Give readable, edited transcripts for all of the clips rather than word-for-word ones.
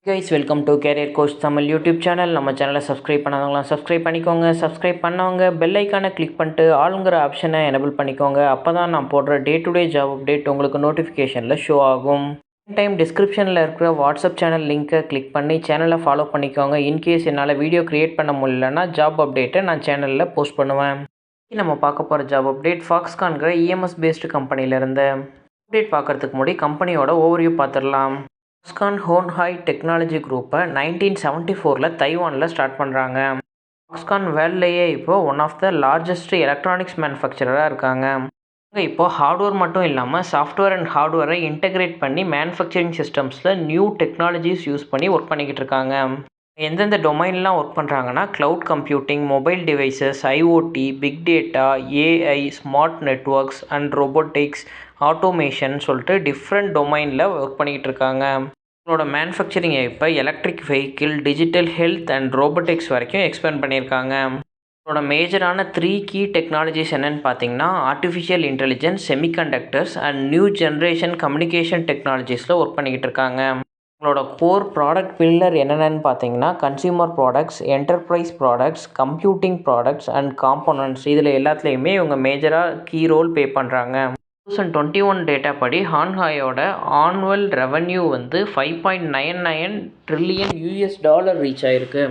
Guys welcome to carrier coach Tamil YouTube channel. நம்ம சேனலை subscribe பண்ணாதவங்களாம் subscribe பண்ணிக்கோங்க. சப்ஸ்கிரைப் பண்ணவங்க பெல் ஐக்கானை கிளிக் பண்ணிட்டு ஆளுங்கிற ஆப்ஷனை எனபிள் பண்ணிக்கோங்க. அப்போ தான் நான் போடுற day to day job update உங்களுக்கு நோட்டிஃபிகேஷனில் ஷோ ஆகும். டைம் டிஸ்கிரிப்ஷனில் இருக்கிற வாட்ஸ்அப் சேனல் லிங்க்கை கிளிக் பண்ணி சேனலை ஃபாலோ பண்ணிக்கோங்க. இன்கேஸ் என்னால் வீடியோ க்ரியேட் பண்ண முடியலன்னா ஜாப் அப்டேட்டை நான் சேனலில் போஸ்ட் பண்ணுவேன். நம்ம பார்க்க போகிற ஜாப் அப்டேட் ஃபாக்ஸ்கான்கிற இஎம்எஸ் பேஸ்டு கம்பெனியிலேருந்து. அப்டேட் பார்க்குறதுக்கு முன்னாடி கம்பெனியோட ஓவர்வியூ பார்த்துடலாம். ஃபாக்ஸ்கான் ஹோன்ஹாய் டெக்னாலஜி குரூப்பை 1974 தைவானில் ஸ்டார்ட் பண்ணுறாங்க. ஃபாக்ஸ்கான் வேர்ல்ட்லேயே இப்போது one of the largest electronics மேனுஃபேக்சரராக இருக்காங்க. இப்போது ஹார்ட்வேர் மட்டும் இல்லாமல் சாஃப்ட்வேர் அண்ட் ஹார்ட்வேரை இன்டெகிரேட் பண்ணி மேனுஃபேக்சரிங் சிஸ்டம்ஸில் நியூ டெக்னாலஜிஸ் யூஸ் பண்ணி ஒர்க் பண்ணிக்கிட்டு இருக்காங்க. எந்தெந்த டொமைன்லாம் ஒர்க் பண்ணுறாங்கன்னா cloud computing, mobile devices, IoT, big data, AI, smart networks and robotics, automation சொல்லிட்டு டிஃப்ரெண்ட் டொமைனில் ஒர்க் பண்ணிக்கிட்டு இருக்காங்க. உங்களோட மேனுஃபேக்சரிங் இப்போ electric vehicle, digital health and robotics வரைக்கும் எக்ஸ்பேண்ட் பண்ணியிருக்காங்க. உங்களோட மேஜரான 3 கீ டெக்னாலஜிஸ் என்னென்னு பார்த்தீங்கன்னா artificial intelligence, semiconductors and new generation communication டெக்னாலஜிஸில் ஒர்க் பண்ணிக்கிட்டு இருக்காங்க. உங்களோட கோர் ப்ராடக்ட் பில்லர் என்னென்னு பார்த்தீங்கன்னா consumer products, enterprise products, computing products and components. இதில் எல்லாத்துலேயுமே இவங்க மேஜராக கீ ரோல் பே பண்ணுறாங்க. 2021 டேட்டா படி ஹான்ஹாயோட ஆனுவல் ரெவன்யூ வந்து $5.99 ட்ரில்லியன் ரீச் ஆயிருக்கு.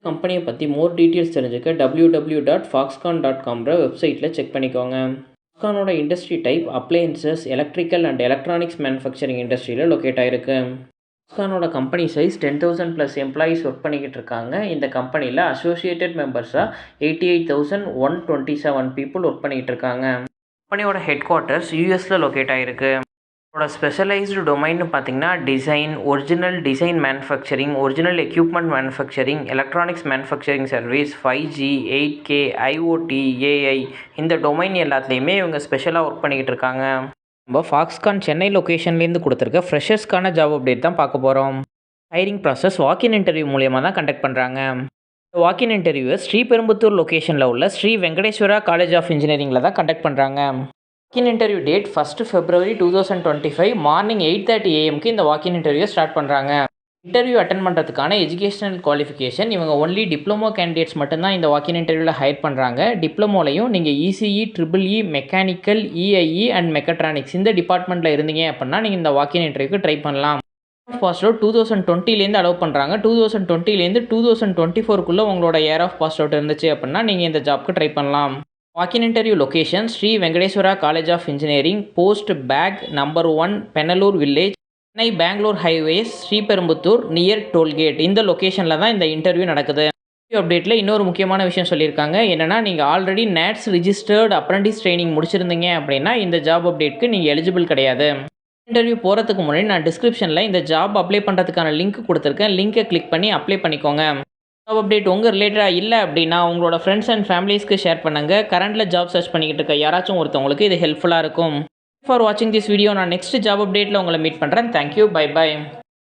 கம்பெனியை பற்றி மோர் டீட்டெயில்ஸ் தெரிஞ்சுக்க www.foxconn.com வெப்சைட்டில் செக் பண்ணிக்கோங்க. ஃபாக்ஸ்கானோட industry type appliances, electrical and electronics manufacturing இண்டஸ்ட்ரியில் லொக்கேட் ஆயிருக்கு. ஃபாக்ஸ்கானோட கம்பெனி சைஸ் 10,000+ எம்ப்ளாயீஸ் ஒர்க் பண்ணிக்கிட்டு இருக்காங்க. இந்த கம்பெனியில் அசோசியேட்டட் மெம்பர்ஸாக 88,127 பீப்புள் ஒர்க் பண்ணிக்கிட்டு இருக்காங்க. கம்பெனியோட ஹெட் குவார்ட்டர்ஸ் யூஎஸில் லொக்கேட் ஆகிருக்கு. இதோட ஸ்பெஷலைஸ்டு டொமைன்னு பார்த்தீங்கன்னா design, original design manufacturing, original equipment manufacturing, electronics manufacturing service, 5G, 8K, IoT, AI, இந்த டொமைன் எல்லாத்துலேயுமே இவங்க ஸ்பெஷலாக ஒர்க் பண்ணிக்கிட்டு இருக்காங்க. நம்ம ஃபாக்ஸ்கான் சென்னை லொக்கேஷன்லேருந்து கொடுத்துருக்க ஃப்ரெஷர்ஸ்க்கான ஜாப் அப்டேட் தான் பார்க்க போகிறோம். ஹைரிங் ப்ராசஸ் வாக்கின் இன்டர்வியூ மூலியமாக தான் கண்டக்ட் பண்ணுறாங்க. வாக்கின் இன்டர்வியூவை ஸ்ரீபெரும்புத்தூர் லொக்கேஷனில் உள்ள ஸ்ரீ வெங்கடேஸ்வரா காலேஜ் ஆஃப் இன்ஜினியரிங்கில் தான் கண்டக்ட் பண்ணுறாங்க. Walk in interview date 1 February 2025 morning 8:30 AM இந்த வாக்கின் இன்டர்வியூ ஸ்டார்ட் பண்ணுறாங்க. இன்டர்வியூ அட்டன் பண்ணுறதுக்கான எஜுகேஷனல் குவாலிஃபிகேஷன் இவங்க ஒன்லி டிப்ளமோ கேண்டிடேட்ஸ் மட்டும்தான் இந்த வாக்கின் இன்டர்வியூவில் ஹையர் பண்ணுறாங்க. டிப்ளமோலையும் நீங்கள் ECE, triple E, mechanical, EIE and mechatronics இந்த டிபார்ட்மெண்ட்டில் இருந்தீங்க அப்படின்னா நீங்கள் இந்த வாக்கின் இன்டர்வியூக்கு ட்ரை பண்ணலாம். பாஸ் அவுட் 2020 அலோவ் பண்ணுறாங்க. 2020 2024 உங்களோட இயர் ஆஃப் பாஸ் அவுட் இருந்துச்சு அப்படின்னா நீங்கள் இந்த ஜாப்க்கு ட்ரை பண்ணலாம். Walk in interview location Sri Venkateswara college of engineering, post bag number 1, Pennalur village, Chennai Bangalore highways, Sriperumbudur near tollgate. இந்த லொக்கேஷனில் தான் இந்த இன்டர்வியூ நடக்குது. அப்டேட்டில் இன்னொரு முக்கியமான விஷயம் சொல்லியிருக்காங்க. என்னென்னா நீங்கள் already NATS registered apprentice training முடிச்சிருந்தீங்க அப்படின்னா இந்த ஜாப் அப்டேட்க்கு நீங்கள் எலிஜிபிள் கிடையாது. இன்டர்வியூ போகிறதுக்கு முன்னாடி நான் டிஸ்கிரிப்ஷனில் இந்த ஜாப் அப்ளை பண்ணுறதுக்கான லிங்க் கொடுத்துருக்கேன். லிங்கை கிளிக் பண்ணி அப்ளை பண்ணிக்கோங்க. ஜாப் அப்டேட் உங்கள் ரிலேட்டடாக இல்லை அப்படின்னா உங்களோட ஃப்ரெண்ட்ஸ் அண்ட் ஃபேமிலிஸ்க்கு ஷேர் பண்ணுங்கள். கரண்டில் ஜாப் சர்ச் பண்ணிக்கிட்டு இருக்க யாராச்சும் ஒருத்தவங்களுக்கு இது ஹெல்ப்ஃபுல்லாக இருக்கும். ஃபார் வாட்சிங் திஸ் வீடியோ. நான் நெக்ஸ்ட் ஜாப் அப்டேட்டில் உங்களை மீட் பண்ணுறேன். Thank you, bye by.